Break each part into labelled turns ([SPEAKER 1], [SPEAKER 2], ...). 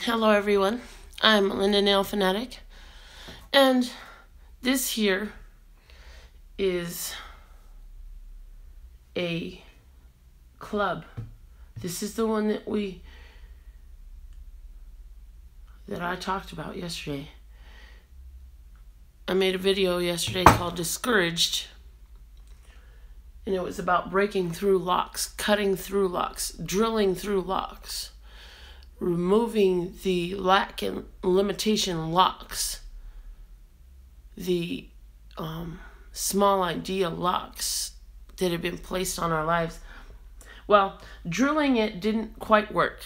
[SPEAKER 1] Hello everyone, I'm Melinda NailFanatic, and this here is a club. This is the one that I talked about yesterday. I made a video yesterday called Discouraged, and it was about breaking through locks, cutting through locks, drilling through locks, removing the lack and limitation locks, the small idea locks that have been placed on our lives. Well, drilling it didn't quite work.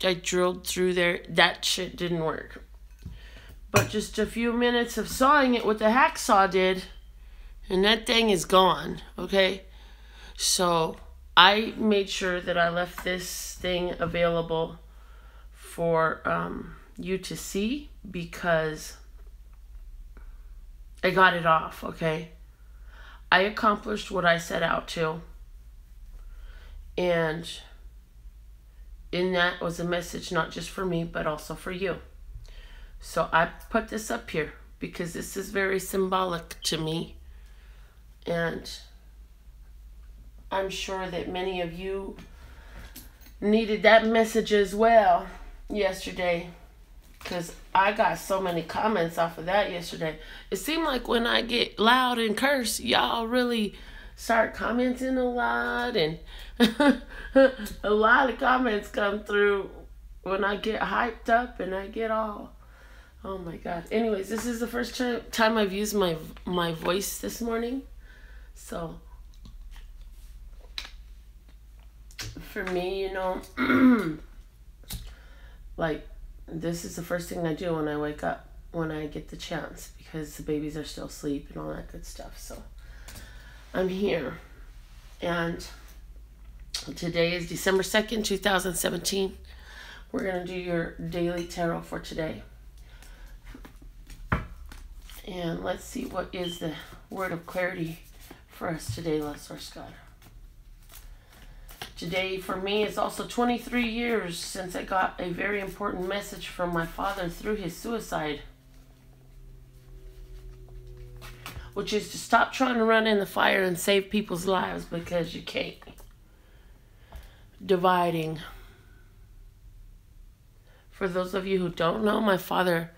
[SPEAKER 1] I drilled through there. That shit didn't work. But just a few minutes of sawing it with the hacksaw did, and that thing is gone, okay? So I made sure that I left this thing available for you to see, because I got it off, okay? I accomplished what I set out to, and in that was a message not just for me but also for you. So I put this up here because this is very symbolic to me, and I'm sure that many of you needed that message as well yesterday, because I got so many comments off of that yesterday. It seemed like when I get loud and curse, y'all really start commenting a lot, and a lot of comments come through when I get hyped up and I get all, oh my God. Anyways, this is the first time I've used my voice this morning, so for me, you know, like, this is the first thing I do when I wake up, when I get the chance, because the babies are still asleep and all that good stuff. So I'm here, and today is December 2nd, 2017. We're going to do your daily tarot for today. And let's see what is the word of clarity for us today, Let's Source God. Today for me is also 23 years since I got a very important message from my father through his suicide, which is to stop trying to run in the fire and save people's lives, because you can't. Dividing. For those of you who don't know, my father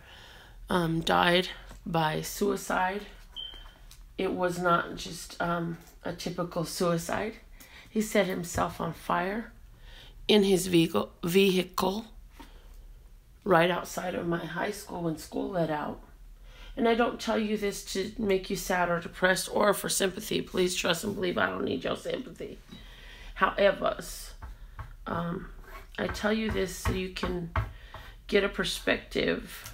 [SPEAKER 1] died by suicide. It was not just a typical suicide. He set himself on fire in his vehicle right outside of my high school when school let out. And I don't tell you this to make you sad or depressed or for sympathy. Please trust and believe I don't need your sympathy. However, I tell you this so you can get a perspective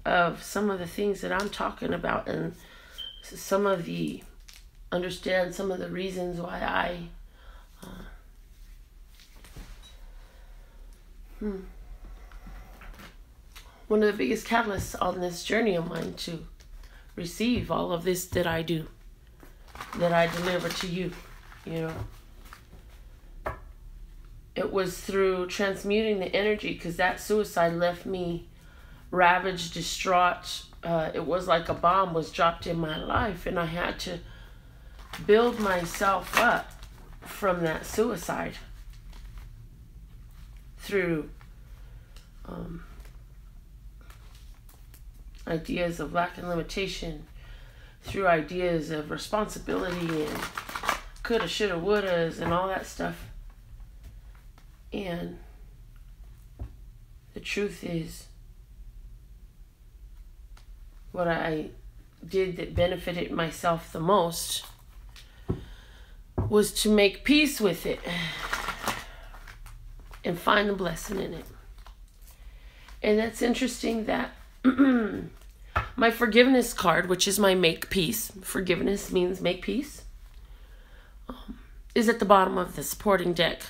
[SPEAKER 1] of some of the things that I'm talking about, and understand some of the reasons why I one of the biggest catalysts on this journey of mine to receive all of this that I do, that I deliver to you, you know. It was through transmuting the energy, because that suicide left me ravaged, distraught. It was like a bomb was dropped in my life, and I had to build myself up from that suicide through ideas of lack and limitation, through ideas of responsibility and coulda, shoulda, wouldas, and all that stuff. And the truth is, what I did that benefited myself the most was to make peace with it and find the blessing in it. And that's interesting that my forgiveness card, which is my make peace, forgiveness means make peace, is at the bottom of the supporting deck.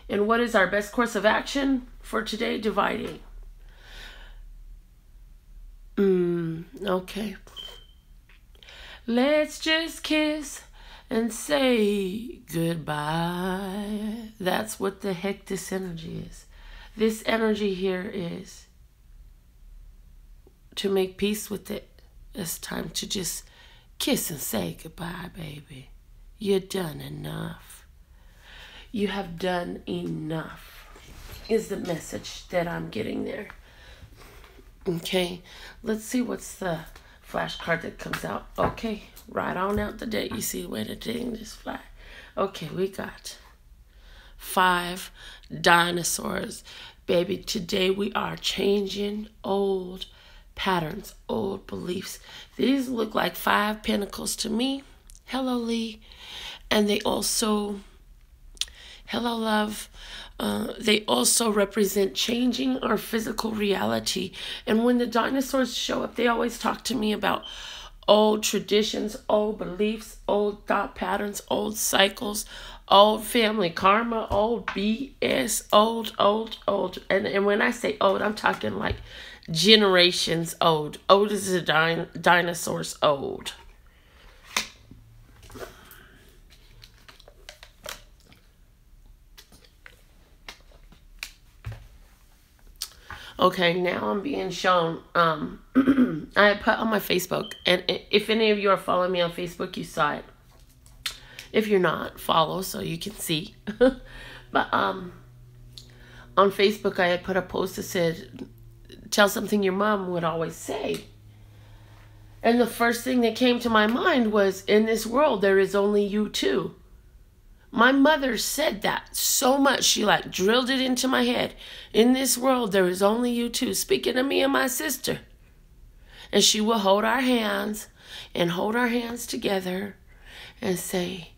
[SPEAKER 1] And what is our best course of action for today? Dividing. Okay. Let's just kiss and say goodbye. That's what the heck this energy is. This energy here is to make peace with it. It's time to just kiss and say goodbye, baby. You're done enough. You have done enough is the message that I'm getting there. Okay, let's see what's the flashcard that comes out. Okay, right on out the date. You see where the thing just fly. Okay, we got 5 dinosaurs. Baby, today we are changing old patterns, old beliefs. These look like 5 pentacles to me. Hello, Lee. And they also, hello, love. They also represent changing our physical reality. And when the dinosaurs show up, they always talk to me about old traditions, old beliefs, old thought patterns, old cycles, old family karma, old BS, old. And when I say old, I'm talking like generations old. Old as a dinosaur's old. Okay, now I'm being shown, I put on my Facebook, and if any of you are following me on Facebook, you saw it. If you're not, follow so you can see. But on Facebook, I had put a post that said, tell something your mom would always say. And the first thing that came to my mind was, in this world, there is only you two. My mother said that so much, she like drilled it into my head. In this world, there is only you two, speaking to me and my sister. And she will hold our hands and hold our hands together and say,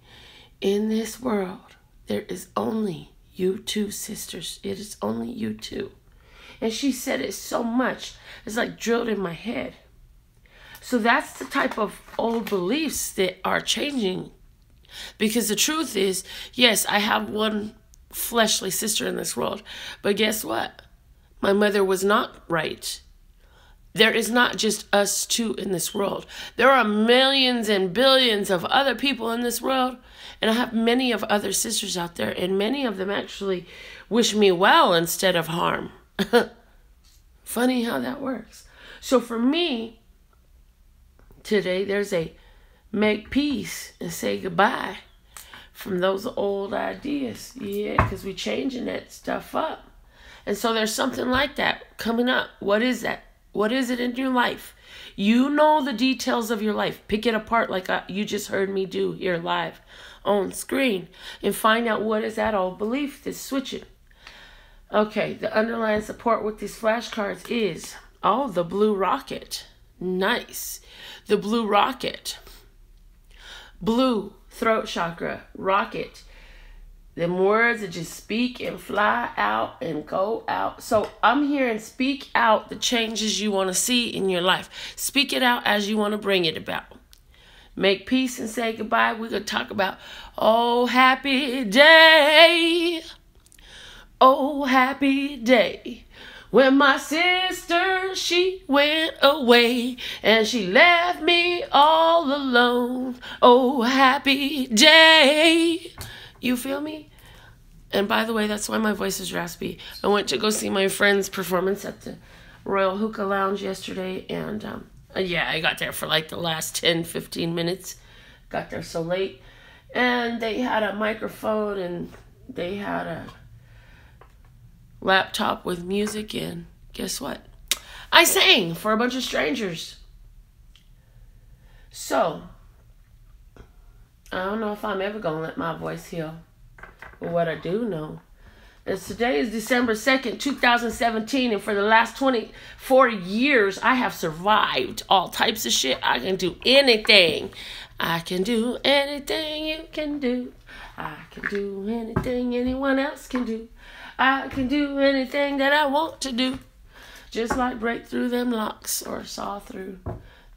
[SPEAKER 1] in this world, there is only you two, sisters. It is only you two. And she said it so much, it's like drilled in my head. So that's the type of old beliefs that are changing. Because the truth is, yes, I have one fleshly sister in this world. But guess what? My mother was not right. There is not just us two in this world. There are millions and billions of other people in this world. And I have many of other sisters out there. And many of them actually wish me well instead of harm. Funny how that works. So for me, today there's a make peace and say goodbye from those old ideas. Yeah, because we're changing that stuff up. And so there's something like that coming up. What is that? What is it in your life? You know the details of your life. Pick it apart like you just heard me do here live on screen. And find out what is that old belief that's switching. Okay, the underlying support with these flashcards is, oh, the blue rocket. Nice. The blue rocket. Blue, throat chakra, rocket. Them words that just speak and fly out and go out. So I'm hearing speak out the changes you want to see in your life. Speak it out as you want to bring it about. Make peace and say goodbye. We're going to talk about, oh, happy day. Oh, happy day. When my sister, she went away and she left me all alone. Oh, happy day. You feel me? And by the way, that's why my voice is raspy. I went to go see my friend's performance at the Royal Hookah Lounge yesterday. And yeah, I got there for like the last 10-15 minutes. Got there so late. And they had a microphone and they had a laptop with music in. Guess what? I sang for a bunch of strangers. So, I don't know if I'm ever going to let my voice heal. But what I do know is today is December 2nd, 2017. And for the last 24 years, I have survived all types of shit. I can do anything. I can do anything you can do. I can do anything anyone else can do. I can do anything that I want to do. Just like break through them locks or saw through.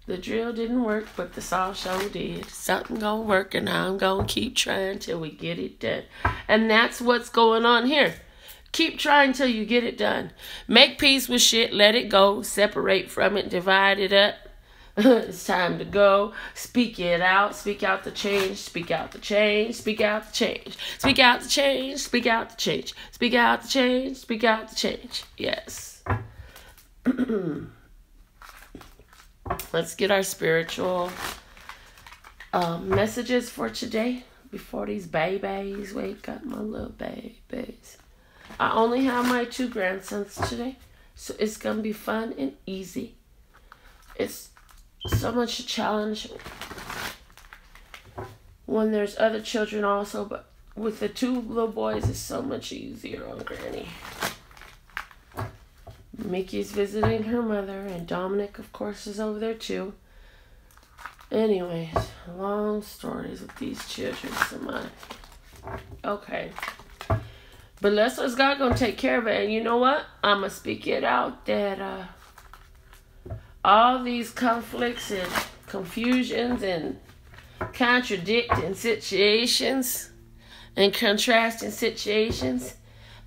[SPEAKER 1] The drill didn't work, but the saw sure did. Something gonna work and I'm gonna keep trying till we get it done. And that's what's going on here. Keep trying till you get it done. Make peace with shit, let it go, separate from it, divide it up. It's time to go. Speak it out. Speak out the change. Speak out the change. Speak out the change. Speak out the change. Speak out the change. Speak out the change. Speak out the change. Yes. Let's get our spiritual messages for today before these babies wake up, my little babies. I only have my 2 grandsons today, so it's going to be fun and easy. It's so much a challenge when there's other children also, but with the 2 little boys, it's so much easier on Granny. Mickey's visiting her mother, and Dominic, of course, is over there too. Anyways, long stories with these children. Okay. But Leslie's God gonna take care of it, and you know what? I'm gonna speak it out that all these conflicts and confusions and contradicting situations and contrasting situations,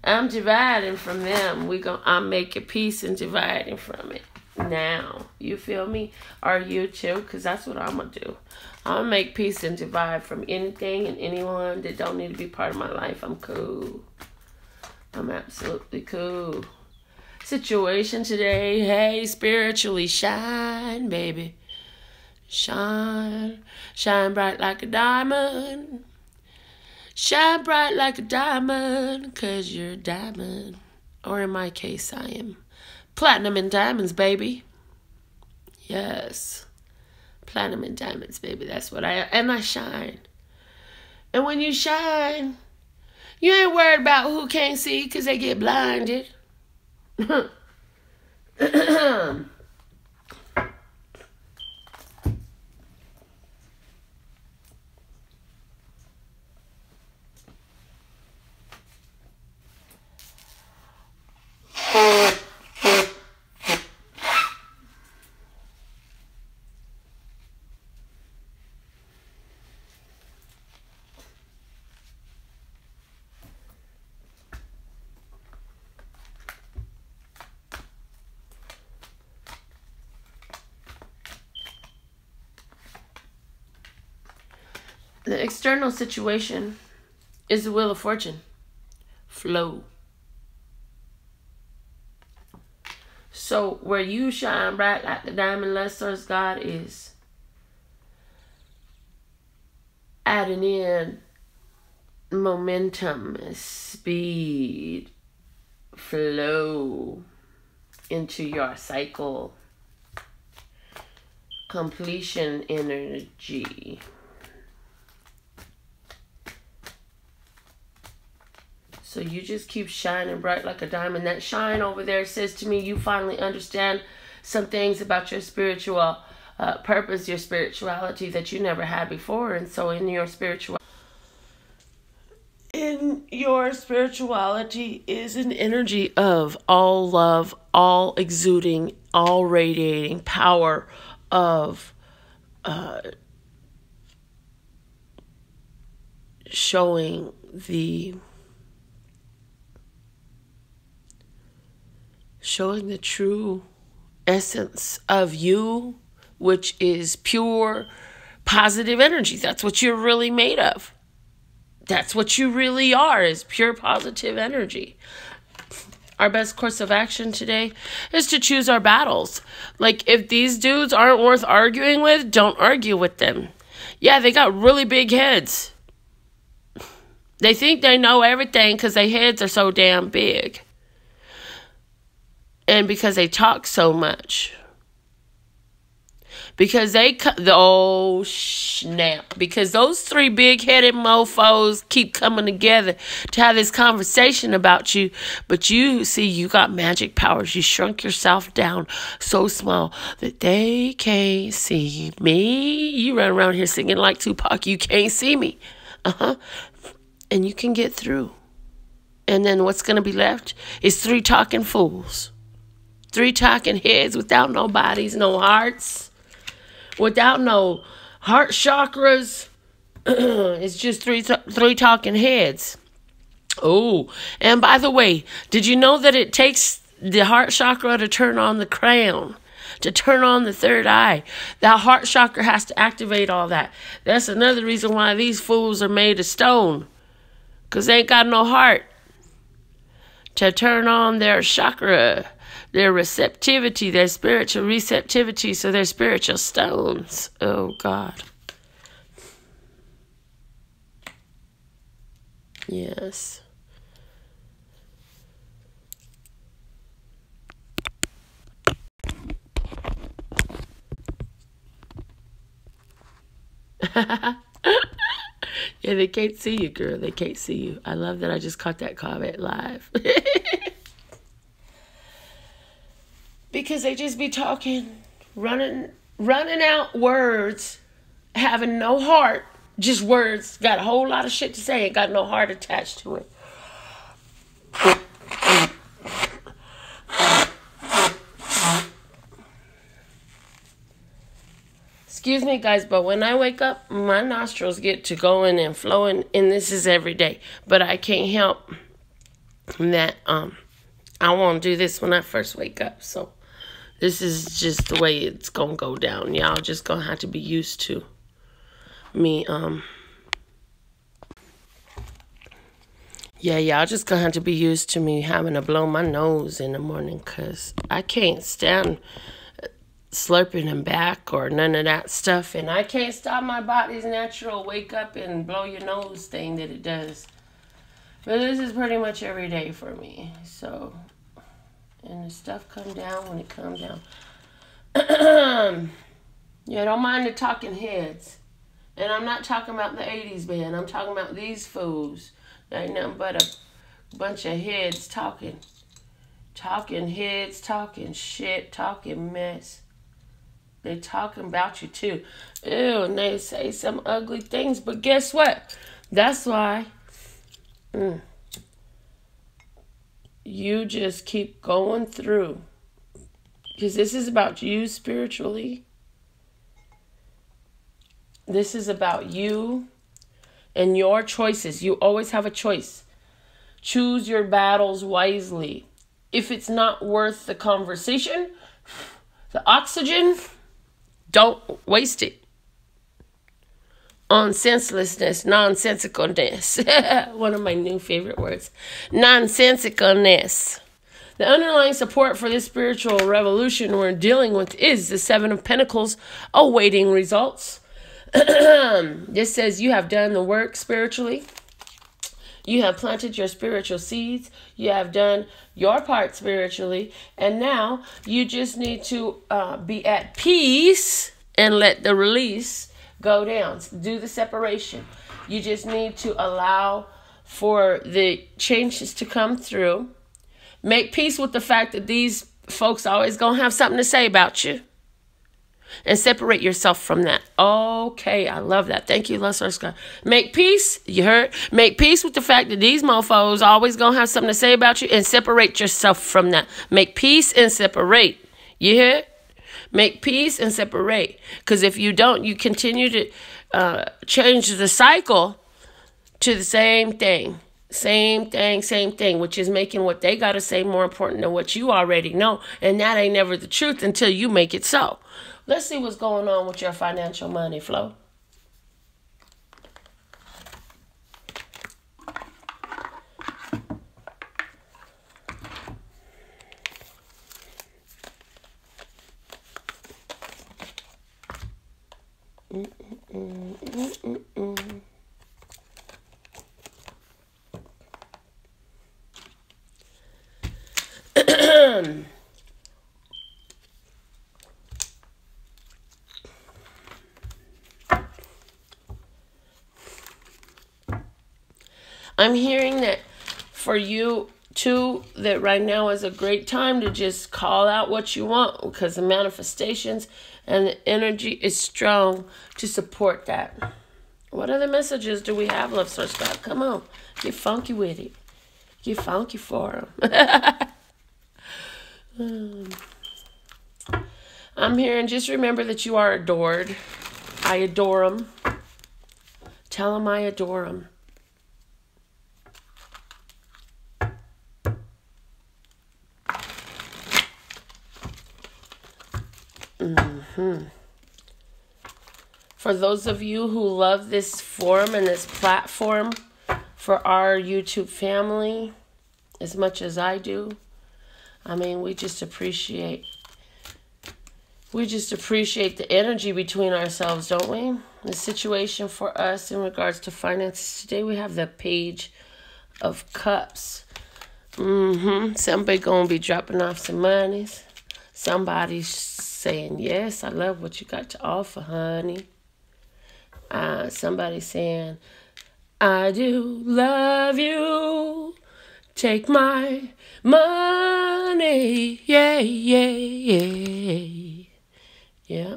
[SPEAKER 1] I'm dividing from them. I'm making peace and dividing from it now. You feel me? Are you too? Because that's what I'm going to do. I'm going to make peace and divide from anything and anyone that don't need to be part of my life. I'm cool. I'm absolutely cool. Situation today. Hey, spiritually shine, baby. Shine. Shine bright like a diamond. Shine bright like a diamond, 'cause you're a diamond. Or in my case, I am platinum and diamonds, baby. Yes. Platinum and diamonds, baby. That's what I am. And I shine. And when you shine, you ain't worried about who can't see 'cause they get blinded. The external situation is the wheel of fortune. Flow. So where you shine bright like the diamond, Leslie's God is adding in momentum, speed, flow into your cycle, completion energy. So you just keep shining bright like a diamond. That shine over there says to me, you finally understand some things about your spiritual purpose, your spirituality that you never had before. And so in your spirituality is an energy of all love, all exuding, all radiating power of showing the true essence of you, which is pure positive energy. That's what you're really made of. That's what you really are, is pure positive energy. Our best course of action today is to choose our battles. Like, if these dudes aren't worth arguing with, don't argue with them. Yeah, they got really big heads. They think they know everything because their heads are so damn big. And because they talk so much. Because oh snap. Because those 3 big-headed mofos keep coming together to have this conversation about you. But you see, you got magic powers. You shrunk yourself down so small that they can't see me. You run around here singing like Tupac. You can't see me. And you can get through. And then what's going to be left is 3 talking fools. 3 talking heads without no bodies, no hearts, without no heart chakras. It's just three talking heads. Oh, and by the way, did you know that it takes the heart chakra to turn on the crown? to turn on the third eye. That heart chakra has to activate all that. That's another reason why these fools are made of stone, because they ain't got no heart to turn on their chakra, their receptivity, their spiritual receptivity, so they're spiritual stones. Oh, God. Yes. Yeah, they can't see you, girl. They can't see you. I love that I just caught that comment live. Because they just be talking, running out words, having no heart, just words, got a whole lot of shit to say, ain't got no heart attached to it. Excuse me, guys, but when I wake up, my nostrils get to going and flowing, and this is every day. But I can't help that I won't do this when I first wake up. So this is just the way it's going to go down. Y'all just going to have to be used to me. Yeah, y'all just going to have to be used to me having to blow my nose in the morning, because I can't stand slurping them back or none of that stuff, and I can't stop my body's natural wake up and blow your nose thing that it does. But this is pretty much every day for me. So, and the stuff come down when it comes down. Yeah, don't mind the talking heads. And I'm not talking about the 80s band. I'm talking about these fools. There ain't nothing but a bunch of heads talking. Talking heads, talking shit, talking mess. They talking about you too. Ew, and they say some ugly things. But guess what? That's why you just keep going through. Because this is about you spiritually. This is about you and your choices. You always have a choice. Choose your battles wisely. If it's not worth the conversation, the oxygen, don't waste it on senselessness, nonsensicalness. One of my new favorite words. Nonsensicalness. The underlying support for this spiritual revolution we're dealing with is the Seven of Pentacles, awaiting results. This says you have done the work spiritually. You have planted your spiritual seeds. You have done your part spiritually. And now you just need to be at peace and let the release go down. Do the separation. You just need to allow for the changes to come through. Make peace with the fact that these folks always going to have something to say about you. And separate yourself from that. Okay, I love that. Thank you, Leslie Scott. Make peace, you heard? Make peace with the fact that these mofos always going to have something to say about you, and separate yourself from that. Make peace and separate. You hear? Make peace and separate. Because if you don't, you continue to change the cycle to the same thing. Same thing, which is making what they got to say more important than what you already know. And that ain't never the truth until you make it so. Let's see what's going on with your financial money flow. I'm hearing that for you too, that right now is a great time to just call out what you want, because the manifestations and the energy is strong to support that. What other messages do we have, Love Source God? Come on, get funky with it. Get funky for them. I'm hearing, just remember that you are adored. I adore them. Tell them I adore them. For those of you who love this forum and this platform for our YouTube family as much as I do, I mean, we just appreciate the energy between ourselves, don't we? The situation for us in regards to finances. Today we have the Page of Cups. Somebody gonna be dropping off some monies. Somebody's saying, yes, I love what you got to offer, honey. Somebody saying, I do love you. Take my money. Yeah, yeah, yeah. Yeah.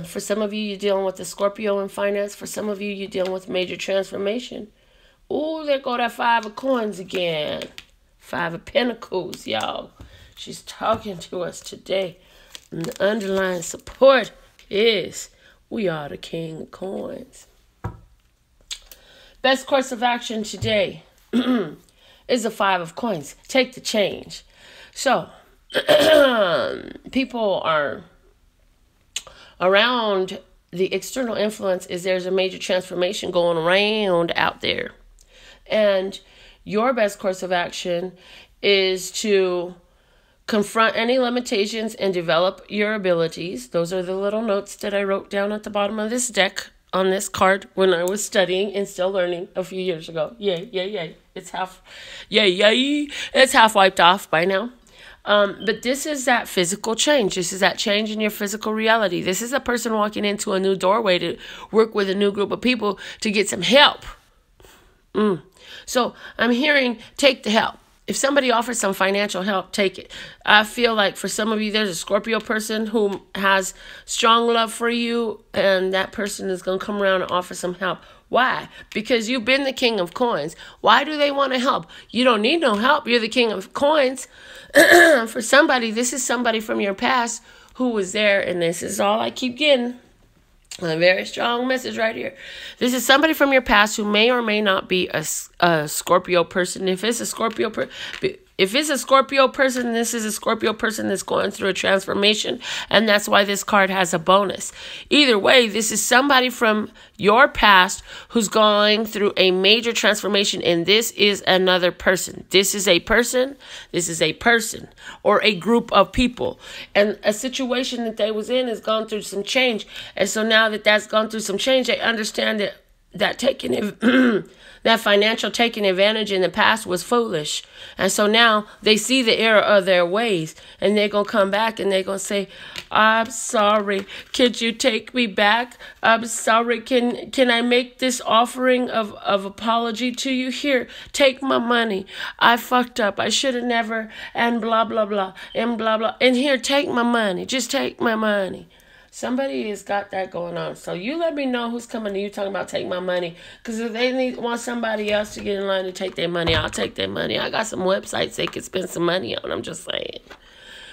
[SPEAKER 1] For some of you, you're dealing with the Scorpio in finance. For some of you, you're dealing with major transformation. Ooh, there go that 5 of coins again. 5 of Pentacles, y'all. She's talking to us today. And the underlying support is we are the King of Coins. Best course of action today is the 5 of Coins. Take the change. So, people are around the external influence is there's a major transformation going around out there. And your best course of action is to confront any limitations and develop your abilities. Those are the little notes that I wrote down at the bottom of this deck on this card when I was studying and still learning a few years ago. Yay, yay, yay. It's half wiped off by now. But this is that physical change. This is that change in your physical reality. This is a person walking into a new doorway to work with a new group of people to get some help. So I'm hearing, take the help. If somebody offers some financial help, take it. I feel like for some of you, there's a Scorpio person who has strong love for you, and that person is going to come around and offer some help. Why? Because you've been the King of Coins. Why do they want to help? You don't need no help. You're the King of Coins. For somebody, this is somebody from your past who was there, and this is all I keep getting. A very strong message right here. This is somebody from your past who may or may not be a Scorpio person. If it's a Scorpio person, this is a Scorpio person that's going through a transformation, and that's why this card has a bonus. Either way, this is somebody from your past who's going through a major transformation, and this is another person. This is a person, or a group of people, and a situation that they was in has gone through some change, and so now that that's gone through some change, they understand that that financial taking advantage in the past was foolish. And so now they see the error of their ways, and they're going to come back and they're going to say, I'm sorry. Could you take me back? I'm sorry. Can I make this offering of apology to you? Here, take my money. I fucked up. I should have never, and blah, blah, blah, and blah, blah. And here, take my money. Just take my money. Somebody has got that going on. So you let me know who's coming to you talking about take my money. Because if they want somebody else to get in line to take their money, I'll take their money. I got some websites they can spend some money on. I'm just saying.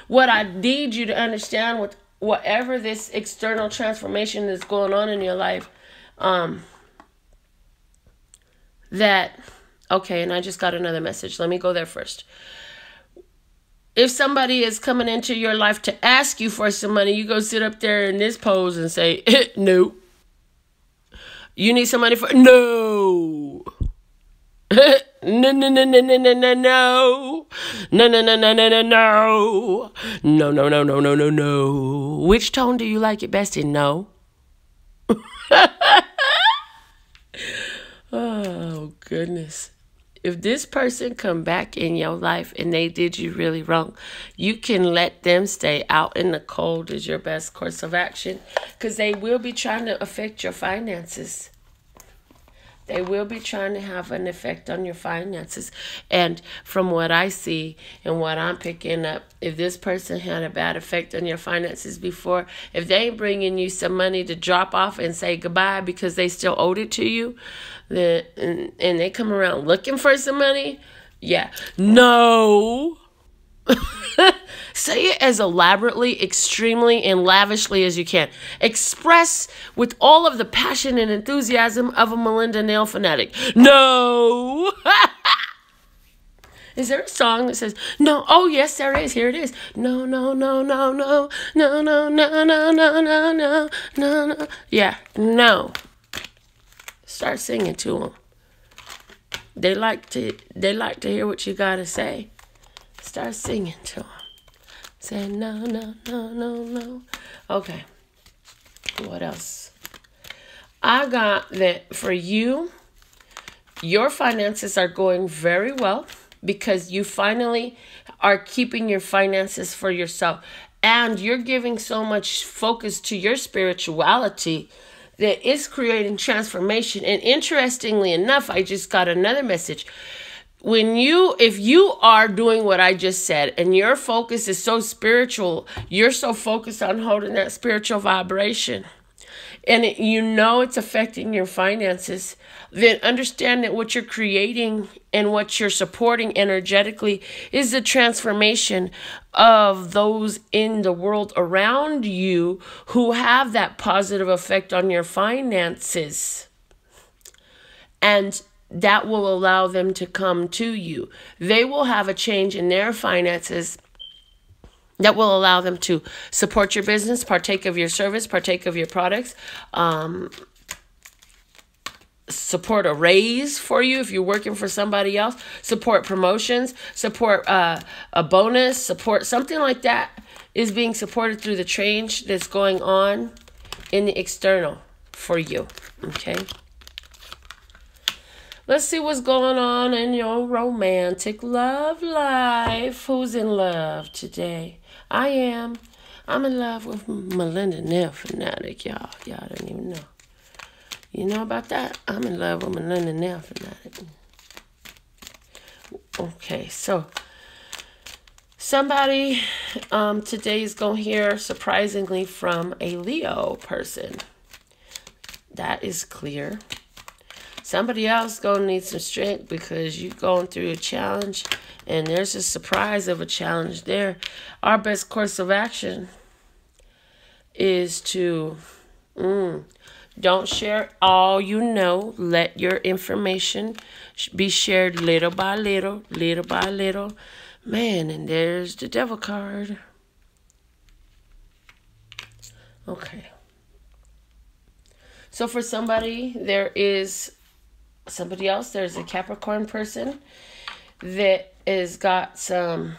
[SPEAKER 1] What I need you to understand with whatever this external transformation is going on in your life, okay, and I just got another message. Let me go there first. If somebody is coming into your life to ask you for some money, you go sit up there in this pose and say, no. You need some money for, no. No, no, no, no, no, no, no, no. No, no, no, no, no, no, no. No, no, no, no, no, no, no. Which tone do you like it best in? No. Oh, goodness. If this person come back in your life and they did you really wrong, you can let them stay out in the cold as your best course of action, because they will be trying to affect your finances. They will be trying to have an effect on your finances. And from what I see and what I'm picking up, if this person had a bad effect on your finances before, if they ain't bringing you some money to drop off and say goodbye because they still owed it to you, and they come around looking for some money, yeah, no. Say it as elaborately, extremely, and lavishly as you can. Express with all of the passion and enthusiasm of a Melinda NailFanatic. No! Is there a song that says, no? Oh, yes, there is. Here it is. No, no, no, no, no, no, no, no, no, no, no, no, no, no. Yeah, no. Start singing to them. They like to hear what you got to say. Start singing to them. Say, no, no, no, no, no. Okay. What else? I got that for you. Your finances are going very well because you finally are keeping your finances for yourself. And you're giving so much focus to your spirituality that it's creating transformation. And interestingly enough, I just got another message. If you are doing what I just said and your focus is so spiritual, you're so focused on holding that spiritual vibration, and it's affecting your finances, then understand that what you're creating and what you're supporting energetically is the transformation of those in the world around you who have that positive effect on your finances. And that will allow them to come to you. They will have a change in their finances that will allow them to support your business, partake of your service, partake of your products, support a raise for you if you're working for somebody else, support promotions, support a bonus, support something like that is being supported through the change that's going on in the external for you. Okay? Let's see what's going on in your romantic love life. Who's in love today? I am. I'm in love with Melinda NailFanatic, y'all. Y'all don't even know. You know about that? I'm in love with Melinda NailFanatic. Okay, so somebody today is going to hear, surprisingly, from a Leo person. That is clear. Somebody else going to need some strength because you're going through a challenge and there's a surprise of a challenge there. Our best course of action is to don't share all you know. Let your information be shared little by little, little by little. Man, and there's the devil card. Okay. So for somebody, there's a Capricorn person that has got some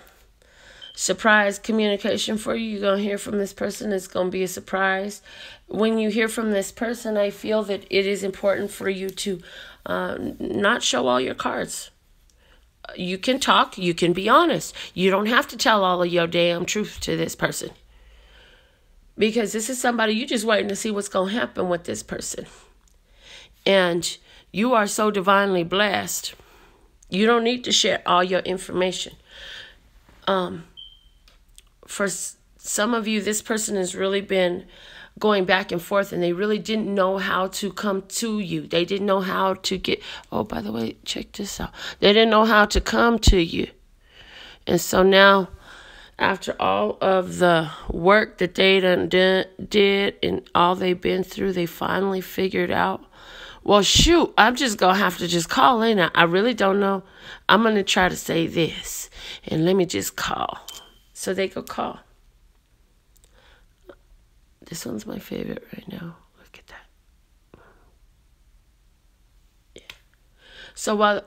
[SPEAKER 1] surprise communication for you. You're going to hear from this person. It's going to be a surprise. When you hear from this person, I feel that it is important for you to not show all your cards. You can talk. You can be honest. You don't have to tell all of your damn truth to this person. Because this is somebody you're just waiting to see what's going to happen with this person. And you are so divinely blessed. You don't need to share all your information. For some of you, this person has really been going back and forth, and they really didn't know how to come to you. They didn't know how to get... Oh, by the way, check this out. They didn't know how to come to you. And so now, after all of the work that they did and all they've been through, they finally figured out, well, shoot, I'm just going to have to just call in. I really don't know. I'm going to try to say this. And let me just call. So they go call. This one's my favorite right now. Look at that. Yeah. So while,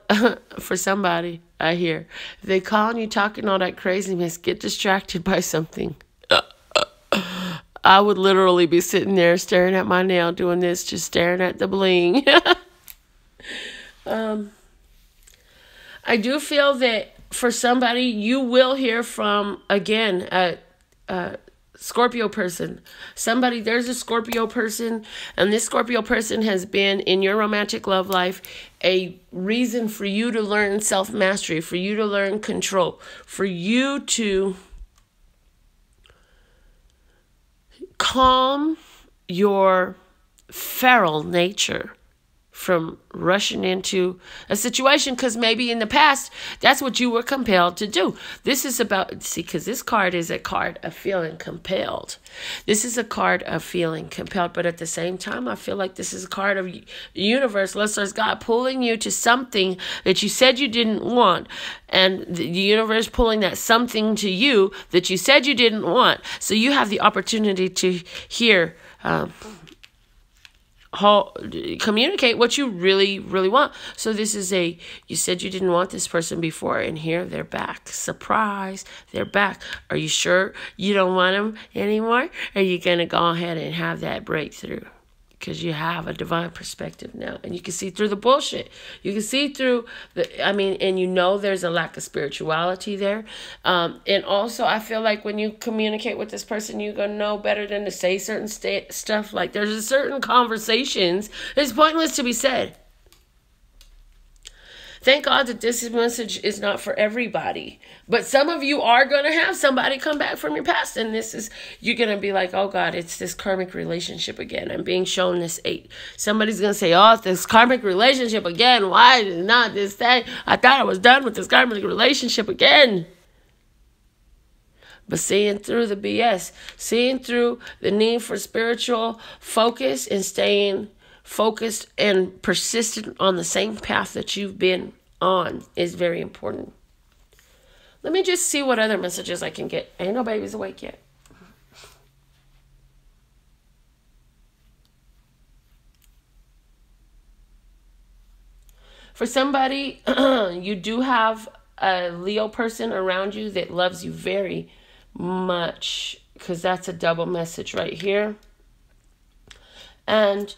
[SPEAKER 1] for somebody, I hear, if they call and you talking all that craziness, get distracted by something. I would literally be sitting there staring at my nail, doing this, just staring at the bling. I do feel that for somebody, you will hear from, again, a Scorpio person. There's a Scorpio person, and this Scorpio person has been in your romantic love life a reason for you to learn self-mastery, for you to learn control, for you to calm your feral nature, from rushing into a situation, because maybe in the past, that's what you were compelled to do. This is about, see, because this card is a card of feeling compelled. This is a card of feeling compelled, but at the same time, I feel like this is a card of universe, listeners, God pulling you to something that you said you didn't want, and the universe pulling that something to you that you said you didn't want. So you have the opportunity to hear, communicate what you really, really want. So this is you said you didn't want this person before, and here they're back. Surprise, they're back. Are you sure you don't want them anymore? Are you going to go ahead and have that breakthrough? Because you have a divine perspective now, and you can see through the bullshit. You can see through and you know there's a lack of spirituality there. And also, I feel like when you communicate with this person, you're going to know better than to say certain stuff. Like, there's a certain conversations it's pointless to be said. Thank God that this message is not for everybody. But some of you are going to have somebody come back from your past. And you're going to be like, oh God, it's this karmic relationship again. I'm being shown this 8. Somebody's going to say, oh, it's this karmic relationship again. Why is not this thing? I thought I was done with this karmic relationship again. But seeing through the BS, seeing through the need for spiritual focus and staying focused and persistent on the same path that you've been on is very important. Let me just see what other messages I can get. Ain't no babies awake yet. For somebody, you do have a Leo person around you that loves you very much, because that's a double message right here. And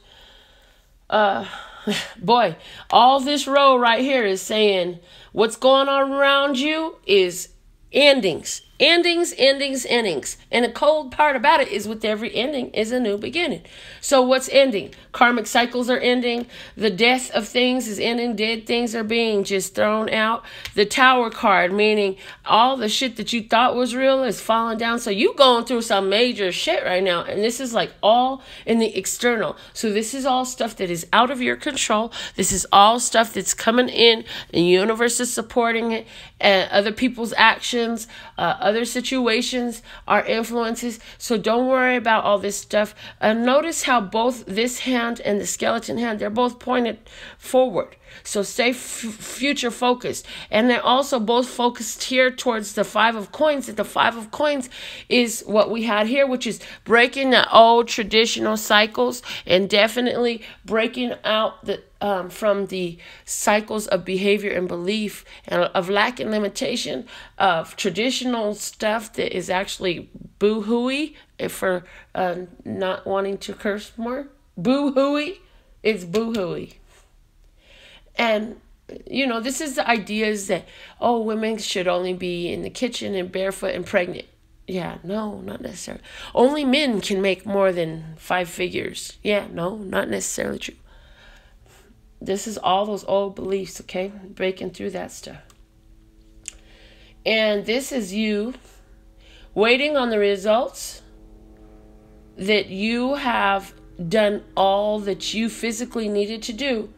[SPEAKER 1] boy, all this row right here is saying what's going on around you is endings. Endings. And the cold part about it is with every ending is a new beginning. So what's ending? Karmic cycles are ending. The death of things is ending. Dead things are being just thrown out. The Tower card, meaning all the shit that you thought was real is falling down. So you going through some major shit right now. And this is like all in the external. So this is all stuff that is out of your control. This is all stuff that's coming in. The universe is supporting it. And other people's actions, other situations are influences. So don't worry about all this stuff. Notice how both this hand and the skeleton hand, they're both pointed forward. So stay future focused. And they're also both focused here towards the 5 of coins. And the 5 of coins is what we had here, which is breaking the old traditional cycles and definitely breaking out from the cycles of behavior and belief and of lack and limitation of traditional stuff that is actually boo-hooey, for not wanting to curse more. Boo-hooey. It's boo-hooey. And, you know, this is the ideas that, oh, women should only be in the kitchen and barefoot and pregnant. Yeah, no, not necessarily. Only men can make more than 5 figures. Yeah, no, not necessarily true. This is all those old beliefs, okay? Breaking through that stuff. And this is you waiting on the results that you have done all that you physically needed to do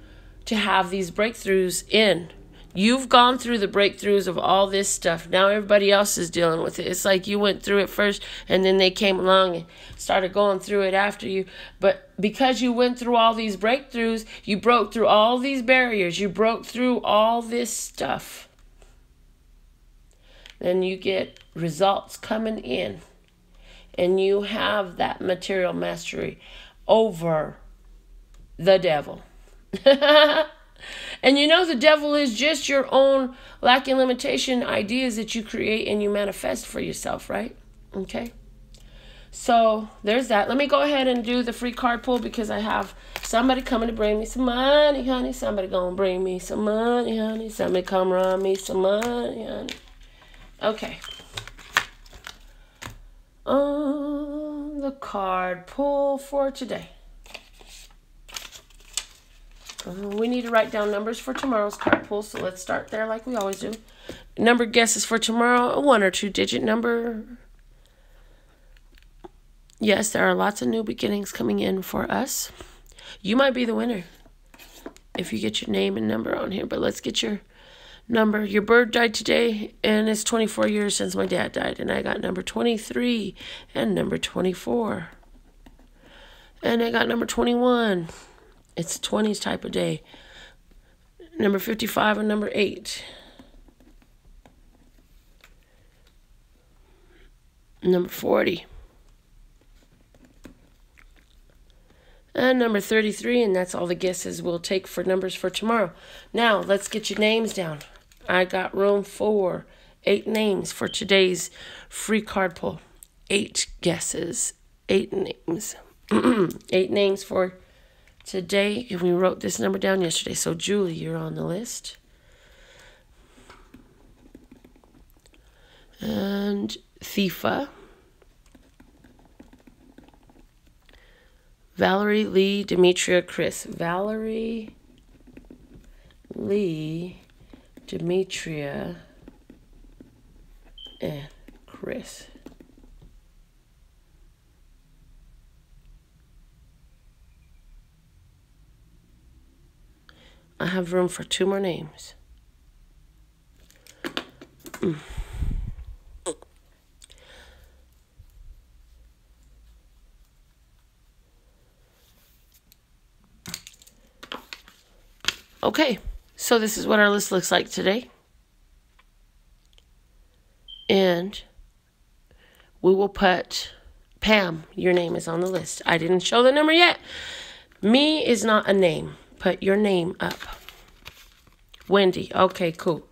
[SPEAKER 1] to have these breakthroughs in. You've gone through the breakthroughs of all this stuff. Now everybody else is dealing with it. It's like you went through it first and then they came along and started going through it after you. But because you went through all these breakthroughs, you broke through all these barriers. You broke through all this stuff. Then you get results coming in. And you have that material mastery over the devil. And you know the devil is just your own lack and limitation ideas that you create and you manifest for yourself, right? Okay. So there's that. Let me go ahead and do the free card pull because I have somebody coming to bring me some money, honey. Somebody gonna bring me some money, honey. Somebody come run me some money, honey. Okay. The card pull for today. We need to write down numbers for tomorrow's card pull, so let's start there like we always do. Number guesses for tomorrow, a 1 or 2 digit number. Yes, there are lots of new beginnings coming in for us. You might be the winner. if you get your name and number on here, but let's get your number. Your bird died today, and it's 24 years since my dad died, and I got number 23 and number 24. And I got number 21. It's a 20s type of day. Number 55 and number 8. Number 40. And number 33, and that's all the guesses we'll take for numbers for tomorrow. Now, let's get your names down. I got room for 8 names for today's free card pull. 8 guesses, 8 names. 8 names for today. We wrote this number down yesterday. So, Julie, you're on the list. And Thifa. Valerie, Lee, Demetria, Chris. Valerie, Lee, Demetria, and Chris. I have room for 2 more names. Okay, so this is what our list looks like today. And we will put Pam, your name is on the list. I didn't show the number yet. Me is not a name. Put your name up. Wendy, okay, cool.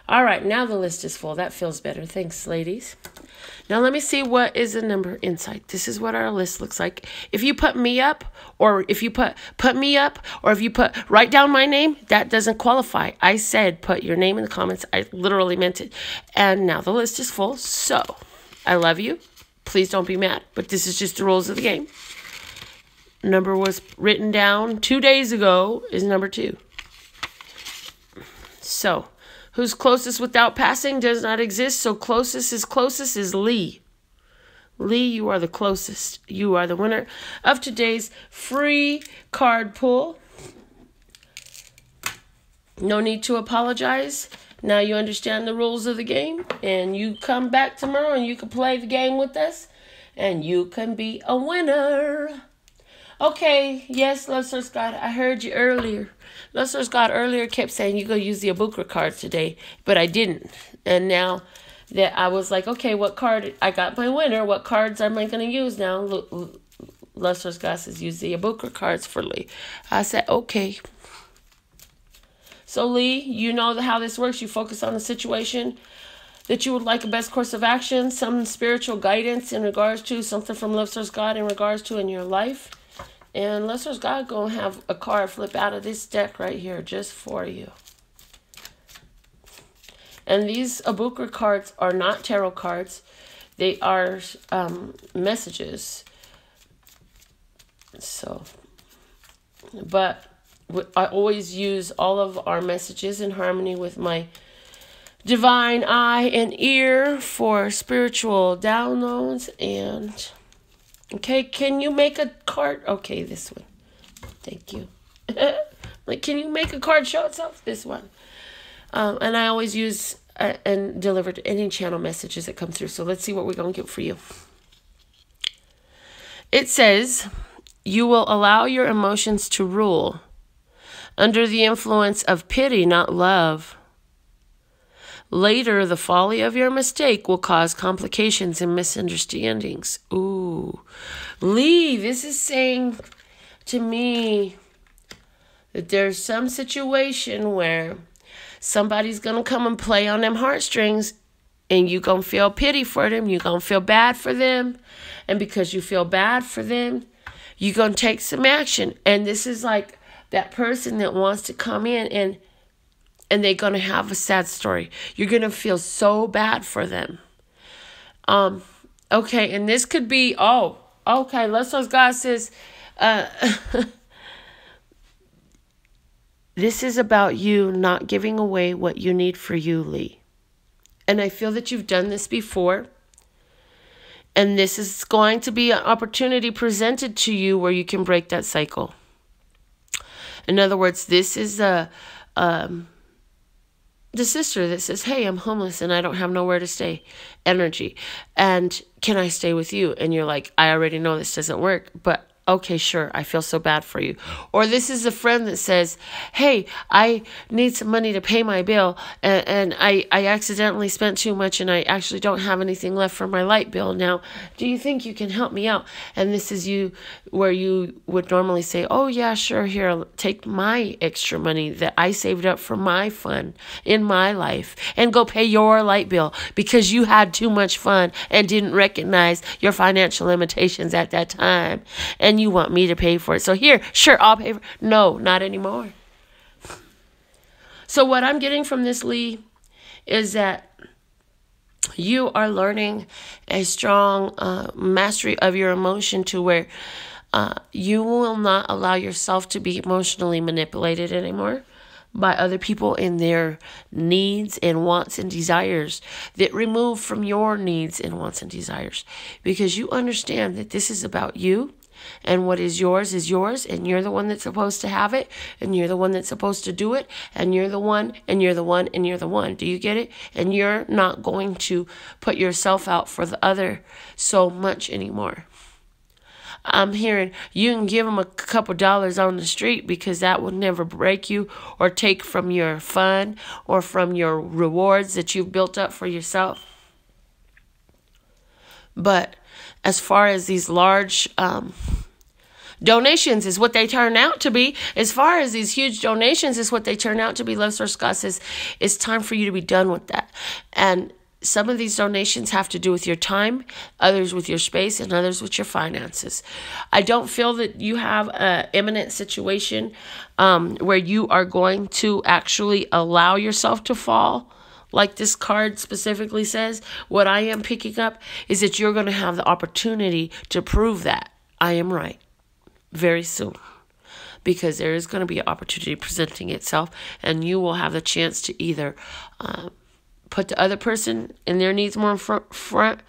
[SPEAKER 1] All right, now the list is full. That feels better. Thanks, ladies. Now let me see what is the number inside. This is what our list looks like. If you put me up, or if you put me up, or if you put write down my name, that doesn't qualify. I said put your name in the comments. I literally meant it. And now the list is full. So I love you. Please don't be mad. But this is just the rules of the game. Number was written down 2 days ago is number 2. So who's closest without passing does not exist. So closest is Lee. Lee, you are the closest. You are the winner of today's free card pull. No need to apologize. Now you understand the rules of the game. And you come back tomorrow and you can play the game with us. And you can be a winner. Okay, yes, Love Source God, I heard you earlier. Love Source God earlier kept saying you go use the Abukra cards today, but I didn't. And now that I was like, okay, what card? I got my winner. What cards am I going to use now? Love Source God says use the Abukra cards for Lee. I said, okay. So Lee, you know how this works. You focus on the situation that you would like a best course of action, some spiritual guidance in regards to something from Love Source God in regards to in your life. And Love Source God going to have a card flip out of this deck right here just for you. And these Abukra cards are not tarot cards. They are messages. So, but I always use all of our messages in harmony with my divine eye and ear for spiritual downloads. And okay, can you make a card? Okay, this one. Thank you. Like, can you make a card show itself? This one. And I always use and deliver to any channel messages that come through. So let's see what we're going to get for you. It says, you will allow your emotions to rule under the influence of pity, not love. Later, the folly of your mistake will cause complications and misunderstandings. Ooh. Lee, this is saying to me that there's some situation where somebody's going to come and play on them heartstrings, and you're going to feel pity for them. You're going to feel bad for them. And because you feel bad for them, you're going to take some action. And this is like that person that wants to come in and they're going to have a sad story. You're going to feel so bad for them. Okay, and this could be, oh, okay, let's suppose God says, this is about you not giving away what you need for you, Lee. And I feel that you've done this before. And this is going to be an opportunity presented to you where you can break that cycle. In other words, this is the sister that says, hey, I'm homeless and I don't have nowhere to stay energy. And can I stay with you? And you're like, I already know this doesn't work, but okay, sure. I feel so bad for you. Or this is a friend that says, hey, I need some money to pay my bill and I accidentally spent too much and I actually don't have anything left for my light bill now. Do you think you can help me out? And this is you where you would normally say, oh yeah, sure, here, I'll take my extra money that I saved up for my fun in my life and go pay your light bill because you had too much fun and didn't recognize your financial limitations at that time. And you want me to pay for it. So here, sure, I'll pay for it. No, not anymore. So what I'm getting from this, Lee, is that you are learning a strong mastery of your emotion to where you will not allow yourself to be emotionally manipulated anymore by other people and their needs and wants and desires that remove from your needs and wants and desires. Because you understand that this is about you. And what is yours, and you're the one that's supposed to have it, and you're the one that's supposed to do it, and you're the one, and you're the one, and you're the one. Do you get it? And you're not going to put yourself out for the other so much anymore. I'm hearing you can give them a couple dollars on the street because that will never break you or take from your fun or from your rewards that you've built up for yourself. But as far as these large donations is what they turn out to be. As far as these huge donations is what they turn out to be. Love Source God says it's time for you to be done with that. And some of these donations have to do with your time, others with your space, and others with your finances. I don't feel that you have an imminent situation where you are going to actually allow yourself to fall. Like this card specifically says, what I am picking up is that you're going to have the opportunity to prove that I am right very soon. Because there is going to be an opportunity presenting itself, and you will have the chance to either put the other person and their needs more in front,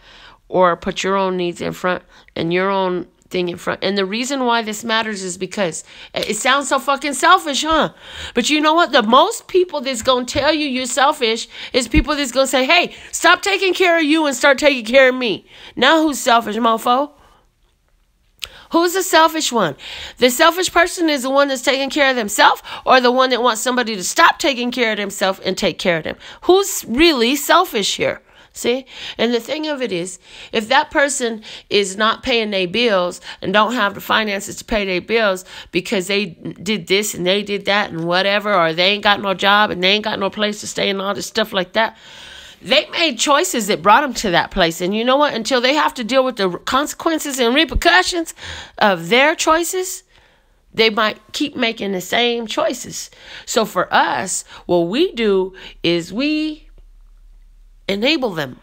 [SPEAKER 1] or put your own needs in front and your own thing in front. And the reason why this matters is because it sounds so fucking selfish, huh? But you know what? The most people that's going to tell you you're selfish is people that's going to say, hey, stop taking care of you and start taking care of me. Now who's selfish, mofo? Who's the selfish one? The selfish person is the one that's taking care of themselves, or the one that wants somebody to stop taking care of themselves and take care of them? Who's really selfish here? See? And the thing of it is, if that person is not paying their bills and don't have the finances to pay their bills because they did this and they did that and whatever, or they ain't got no job and they ain't got no place to stay and all this stuff like that, they made choices that brought them to that place. And you know what? Until they have to deal with the consequences and repercussions of their choices, they might keep making the same choices. So for us, what we do is we enable them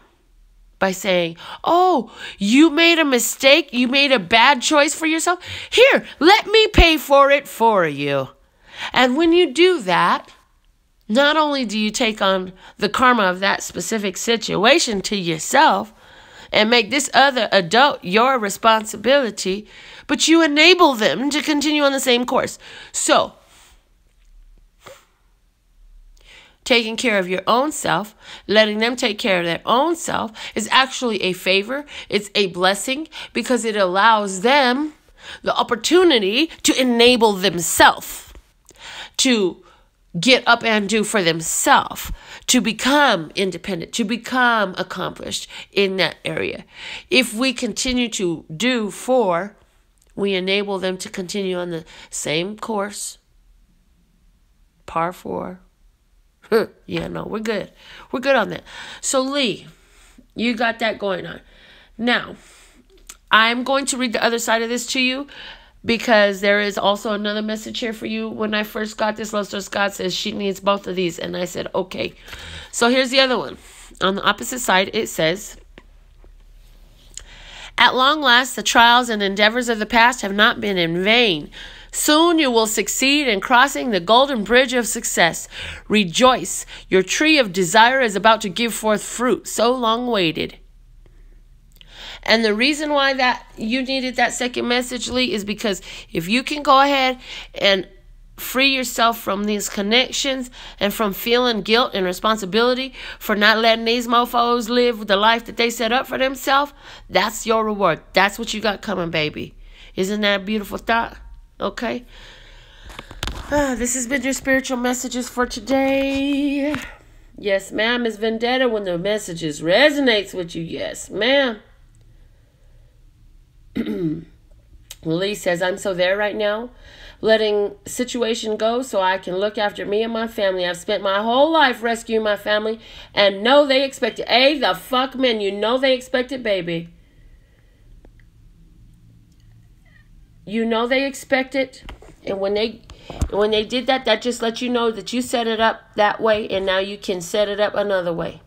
[SPEAKER 1] by saying, oh, you made a mistake. You made a bad choice for yourself. Here, let me pay for it for you. And when you do that, not only do you take on the karma of that specific situation to yourself and make this other adult your responsibility, but you enable them to continue on the same course. So, taking care of your own self, letting them take care of their own self is actually a favor. It's a blessing because it allows them the opportunity to enable themselves to get up and do for themselves, to become independent, to become accomplished in that area. If we continue to do for, we enable them to continue on the same course, par 4. Yeah, no, we're good. We're good on that. So, Lee, you got that going on. Now, I'm going to read the other side of this to you because there is also another message here for you. When I first got this, Love Source God says she needs both of these. And I said, okay. So, here's the other one. On the opposite side, it says, at long last, the trials and endeavors of the past have not been in vain. Soon you will succeed in crossing the golden bridge of success. Rejoice. Your tree of desire is about to give forth fruit, so long waited. And the reason why that you needed that second message, Lee, is because if you can go ahead and free yourself from these connections and from feeling guilt and responsibility for not letting these mofos live the life that they set up for themselves, that's your reward. That's what you got coming, baby. Isn't that a beautiful thought? Okay. This has been your spiritual messages for today. Yes, ma'am, is vendetta when the messages resonates with you. Yes, ma'am. Lee says, I'm so there right now, letting situation go so I can look after me and my family. I've spent my whole life rescuing my family and know they expect it. Hey, the fuck, man, you know they expect it, baby. You know they expect it. And when they did that, that just let you know that you set it up that way, and now you can set it up another way.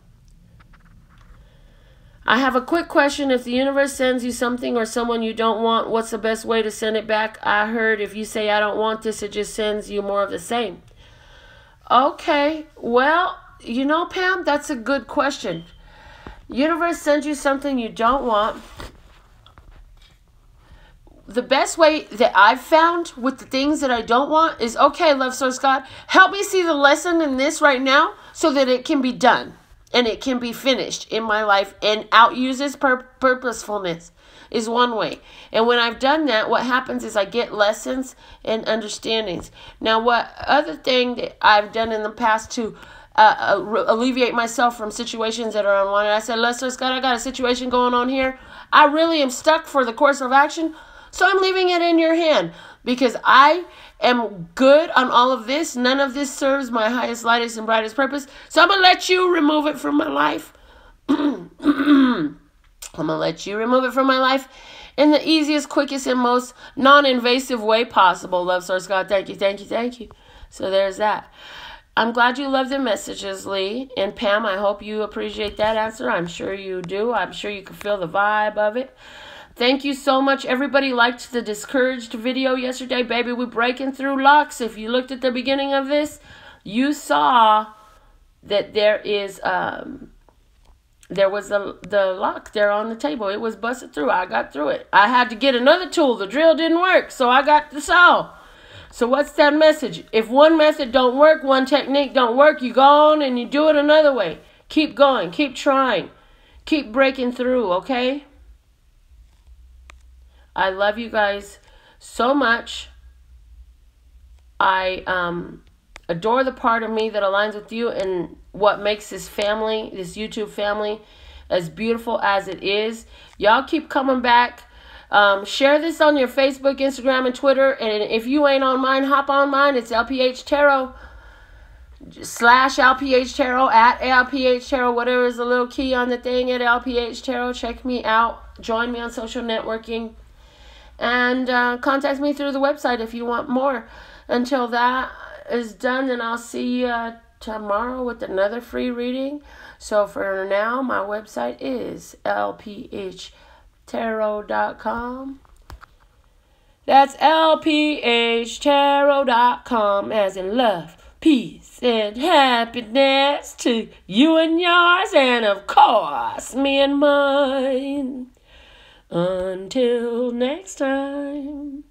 [SPEAKER 1] I have a quick question. If the universe sends you something or someone you don't want, what's the best way to send it back? I heard if you say, I don't want this, it just sends you more of the same. Okay, well, you know, Pam, that's a good question. Universe sends you something you don't want. The best way that I've found with the things that I don't want is, okay, love source God, help me see the lesson in this right now so that it can be done and it can be finished in my life, and outuse its purposefulness is one way. And when I've done that, what happens is I get lessons and understandings. Now, what other thing that I've done in the past to alleviate myself from situations that are unwanted, I said, love source God, I got a situation going on here. I really am stuck for the course of action. So I'm leaving it in your hand because I am good on all of this. None of this serves my highest, lightest, and brightest purpose. So I'm going to let you remove it from my life. I'm going to let you remove it from my life in the easiest, quickest, and most non-invasive way possible. Love source God, thank you, thank you, thank you. So there's that. I'm glad you love the messages, Lee. And Pam, I hope you appreciate that answer. I'm sure you do. I'm sure you can feel the vibe of it. Thank you so much. Everybody liked the discouraged video yesterday. Baby, we're breaking through locks. If you looked at the beginning of this, you saw that there was the lock there on the table. It was busted through. I got through it. I had to get another tool. The drill didn't work, so I got the saw. So what's that message? If one method don't work, one technique don't work, you go on and you do it another way. Keep going. Keep trying. Keep breaking through, okay? I love you guys so much. I adore the part of me that aligns with you and what makes this family, this YouTube family, as beautiful as it is. Y'all keep coming back. Share this on your Facebook, Instagram, and Twitter. And if you ain't on mine, hop on mine. It's LPH Tarot / LPH Tarot at LPH Tarot. Whatever is the little key on the thing at LPH Tarot. Check me out. Join me on social networking. And contact me through the website if you want more. Until that is done, then I'll see you tomorrow with another free reading. So for now, my website is nailFADS.comm. That's nailFADS.comm, as in love, peace, and happiness to you and yours, and of course, me and mine. Until next time.